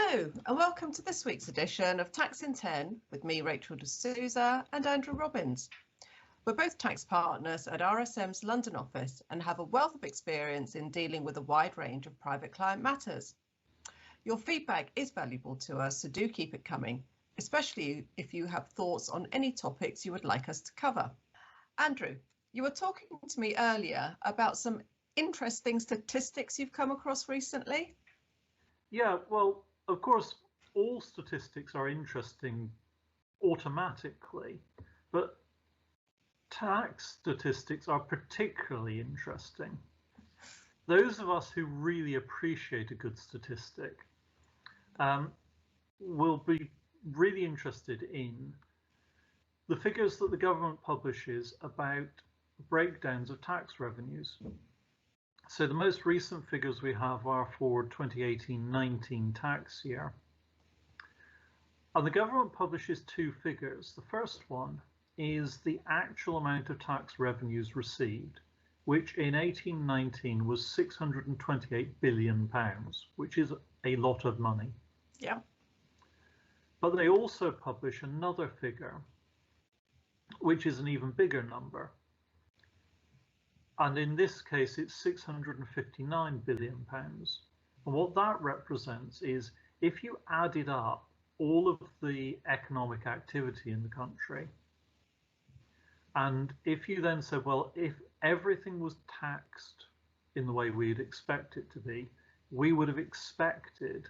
Hello and welcome to this week's edition of Tax in 10 with me, Rachel de Souza, and Andrew Robbins. We're both tax partners at RSM's London office and have a wealth of experience in dealing with a wide range of private client matters. Your feedback is valuable to us, so do keep it coming, especially if you have thoughts on any topics you would like us to cover. Andrew, you were talking to me earlier about some interesting statistics you've come across recently. Yeah, well, of course, all statistics are interesting automatically, but tax statistics are particularly interesting. Those of us who really appreciate a good statistic will be really interested in the figures that the government publishes about breakdowns of tax revenues. So the most recent figures we have are for 2018-19 tax year. And the government publishes two figures. The first one is the actual amount of tax revenues received, which in 18-19 was £628 billion, which is a lot of money. Yeah. But they also publish another figure, which is an even bigger number. And in this case, it's £659 billion. And what that represents is if you added up all of the economic activity in the country, and if you then said, well, if everything was taxed in the way we'd expect it to be, we would have expected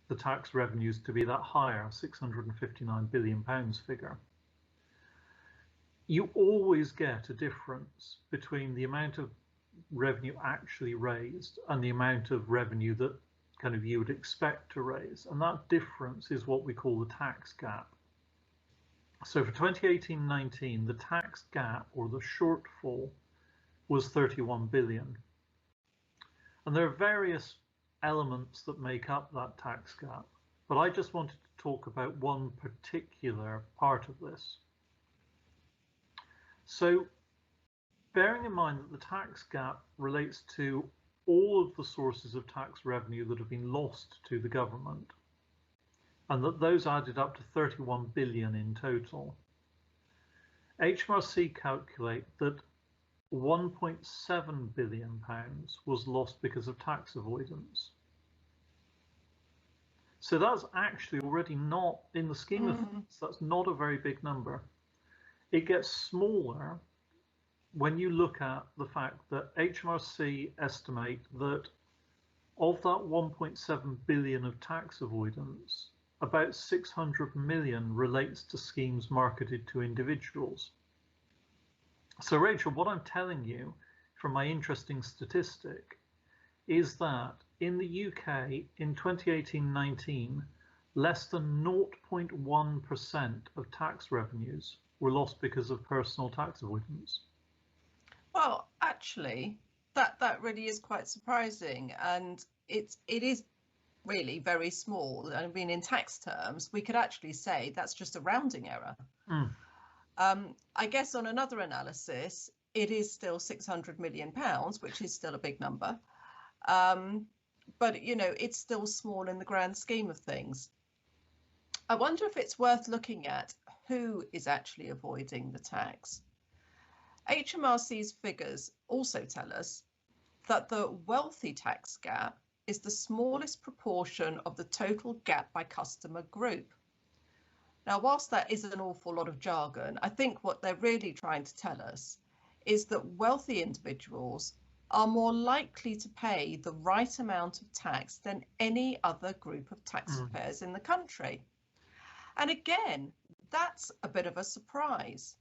the tax revenues to be that higher, £659 billion figure. You always get a difference between the amount of revenue actually raised and the amount of revenue that kind of you would expect to raise. And that difference is what we call the tax gap. So for 2018-19, the tax gap or the shortfall was 31 billion. And there are various elements that make up that tax gap. But I just wanted to talk about one particular part of this. So bearing in mind that the tax gap relates to all of the sources of tax revenue that have been lost to the government, and that those added up to 31 billion in total, HMRC calculate that 1.7 billion pounds was lost because of tax avoidance. So that's actually already not, in the scheme of things, that's not a very big number. It gets smaller when you look at the fact that HMRC estimate that of that 1.7 billion of tax avoidance, about 600 million relates to schemes marketed to individuals. So Rachel, what I'm telling you from my interesting statistic is that in the UK in 2018-19, less than 0.1% of tax revenues were lost because of personal tax avoidance. Well, actually, that really is quite surprising, and it is really very small. I mean, in tax terms, we could actually say that's just a rounding error. I guess on another analysis, it is still £600 million, which is still a big number. But, you know, it's still small in the grand scheme of things. I wonder if it's worth looking at who is actually avoiding the tax. HMRC's figures also tell us that the wealthy tax gap is the smallest proportion of the total gap by customer group. Now, whilst that is an awful lot of jargon, I think what they're really trying to tell us is that wealthy individuals are more likely to pay the right amount of tax than any other group of taxpayers in the country. And again, that's a bit of a surprise.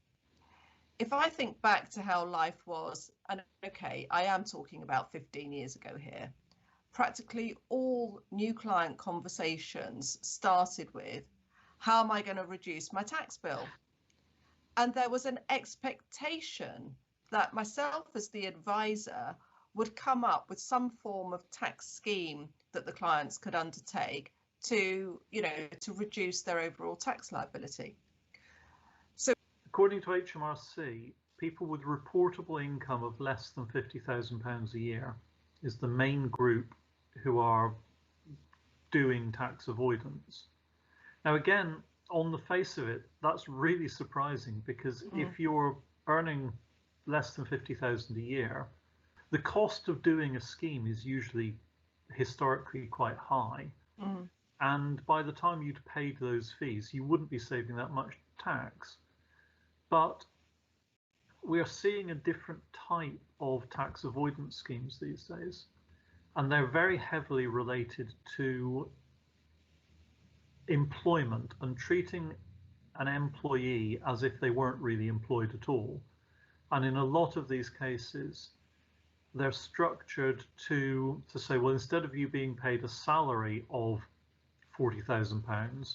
If I think back to how life was, and okay, I am talking about 15 years ago here, practically all new client conversations started with, how am I going to reduce my tax bill? And there was an expectation that myself as the advisor would come up with some form of tax scheme that the clients could undertake to, you know, to reduce their overall tax liability. So, according to HMRC, people with reportable income of less than £50,000 a year is the main group who are doing tax avoidance. Now, again, on the face of it, that's really surprising, because if you're earning less than 50,000 a year, the cost of doing a scheme is usually historically quite high. And by the time you'd paid those fees, you wouldn't be saving that much tax. But we are seeing a different type of tax avoidance schemes these days, and they're very heavily related to employment and treating an employee as if they weren't really employed at all. And in a lot of these cases, they're structured to say, well, instead of you being paid a salary of £40,000,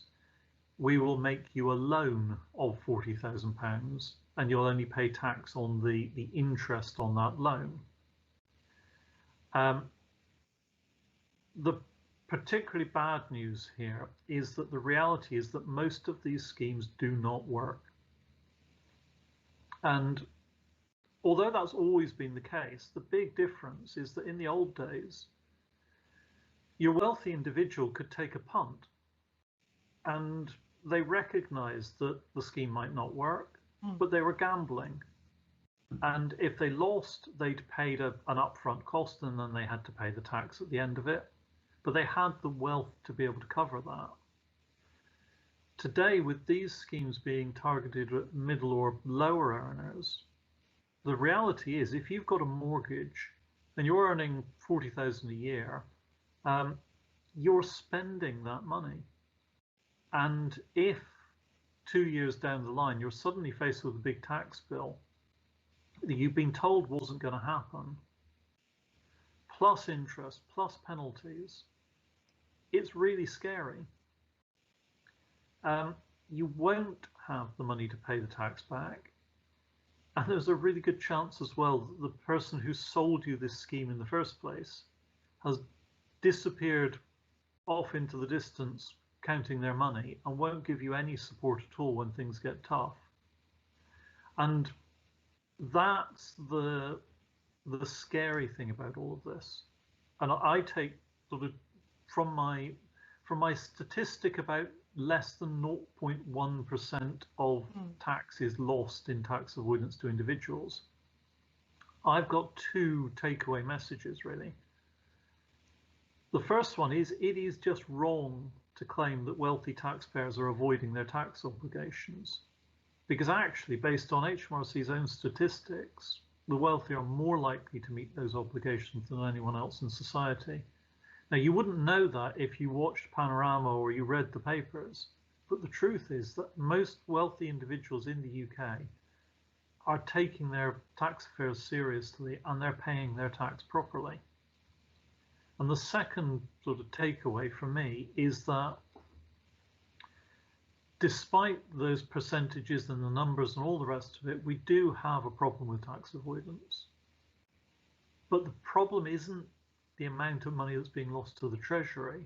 we will make you a loan of £40,000, and you'll only pay tax on the interest on that loan. The particularly bad news here is that the reality is that most of these schemes do not work. And although that's always been the case, the big difference is that in the old days, your wealthy individual could take a punt, and they recognized that the scheme might not work, but they were gambling. And if they lost, they'd paid an upfront cost, and then they had to pay the tax at the end of it. But they had the wealth to be able to cover that. Today, with these schemes being targeted at middle or lower earners, the reality is if you've got a mortgage and you're earning 40,000 a year, you're spending that money. And if 2 years down the line, you're suddenly faced with a big tax bill that you've been told wasn't going to happen, plus interest, plus penalties, it's really scary. You won't have the money to pay the tax back. And there's a really good chance as well that the person who sold you this scheme in the first place has disappeared off into the distance counting their money and won't give you any support at all when things get tough. And that's the scary thing about all of this. And I take sort of from my statistic about less than 0.1% of tax is lost in tax avoidance to individuals. I've got two takeaway messages, really. The first one is it is just wrong to claim that wealthy taxpayers are avoiding their tax obligations, because actually, based on HMRC's own statistics, the wealthy are more likely to meet those obligations than anyone else in society. Now, you wouldn't know that if you watched Panorama or you read the papers, but the truth is that most wealthy individuals in the UK are taking their tax affairs seriously and they're paying their tax properly. And the second sort of takeaway from me is that despite those percentages and the numbers and all the rest of it, we do have a problem with tax avoidance. But the problem isn't the amount of money that's being lost to the Treasury.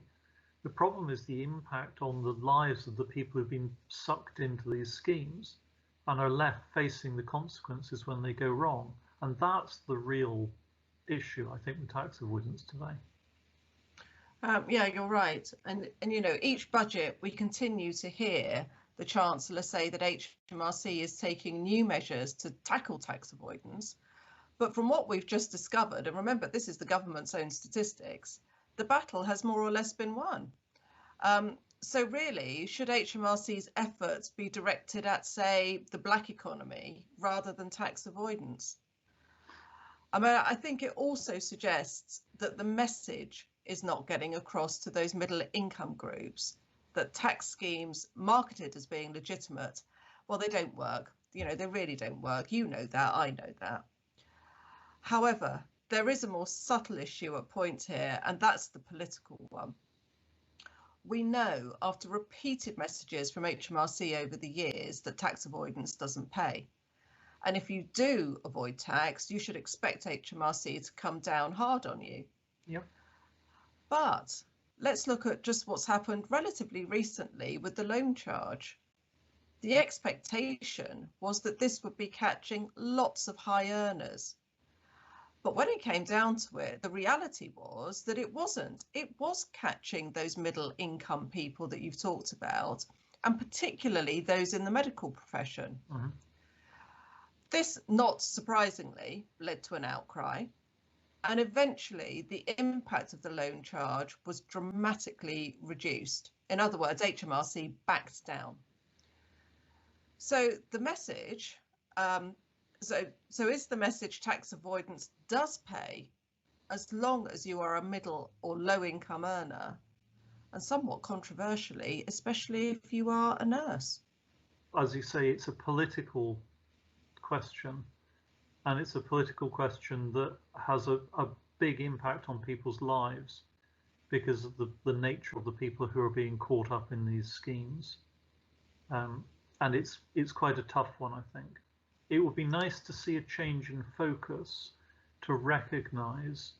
The problem is the impact on the lives of the people who've been sucked into these schemes and are left facing the consequences when they go wrong. And that's the real issue, I think, with tax avoidance today. Yeah, you're right. And you know, each budget we continue to hear the Chancellor say that HMRC is taking new measures to tackle tax avoidance. But from what we've just discovered, and remember, this is the government's own statistics, the battle has more or less been won. So really, should HMRC's efforts be directed at, say, the black economy rather than tax avoidance? I mean, I think it also suggests that the message is not getting across to those middle income groups that tax schemes marketed as being legitimate, well, they don't work. You know, they really don't work. You know that, I know that. However, there is a more subtle issue at point here, and that's the political one. We know after repeated messages from HMRC over the years that tax avoidance doesn't pay. And if you do avoid tax, you should expect HMRC to come down hard on you. Yep. But let's look at just what's happened relatively recently with the loan charge. The expectation was that this would be catching lots of high earners. But when it came down to it, the reality was that it wasn't. It was catching those middle income people that you've talked about, and particularly those in the medical profession. Mm-hmm. This, not surprisingly, led to an outcry. And eventually, the impact of the loan charge was dramatically reduced. In other words, HMRC backed down. So the message, so is the message tax avoidance does pay as long as you are a middle or low income earner, and somewhat controversially, especially if you are a nurse. As you say, it's a political question, and it's a political question that has a big impact on people's lives because of the nature of the people who are being caught up in these schemes. And it's quite a tough one, I think. It would be nice to see a change in focus to recognise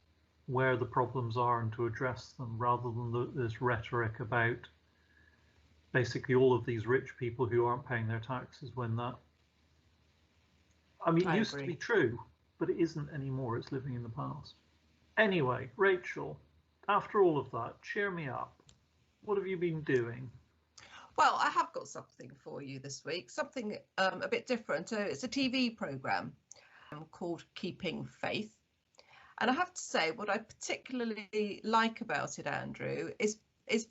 where the problems are and to address them, rather than this rhetoric about basically all of these rich people who aren't paying their taxes, when that, I mean, it used to be true, but it isn't anymore. It's living in the past. Anyway, Rachel, after all of that, cheer me up. What have you been doing? Well, I have got something for you this week, something a bit different. It's a TV programme called Keeping Faith. And I have to say, what I particularly like about it, Andrew, is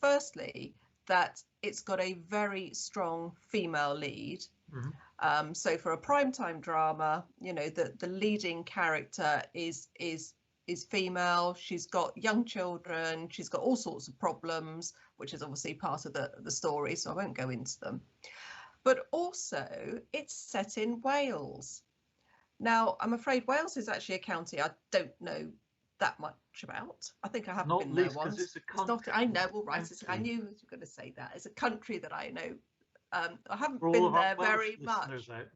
firstly that it's got a very strong female lead. Mm-hmm. So for a primetime drama, you know, the leading character is female. She's got young children. She's got all sorts of problems, which is obviously part of the story, so I won't go into them. But also, it's set in Wales. Now, I'm afraid Wales is actually a county I don't know that much about. I think I have been there once. It's a country. It's not, I know, all right. I knew you were going to say that. It's a country that I know. I haven't been there very much. Out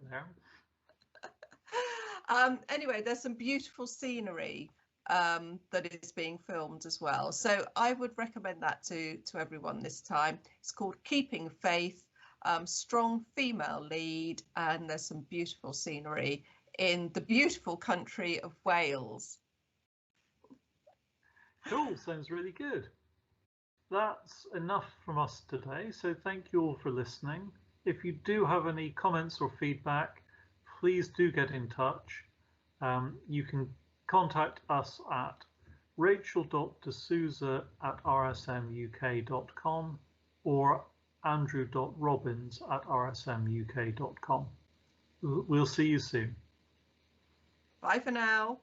there. Anyway, there's some beautiful scenery that is being filmed as well. So I would recommend that to everyone this time. It's called Keeping Faith, strong female lead, and there's some beautiful scenery in the beautiful country of Wales. Cool, sounds really good. That's enough from us today, so thank you all for listening. If you do have any comments or feedback, please do get in touch. You can contact us at rachel.d'souza@rsmuk.com or andrew.robbins@rsmuk.com. We'll see you soon. Bye for now.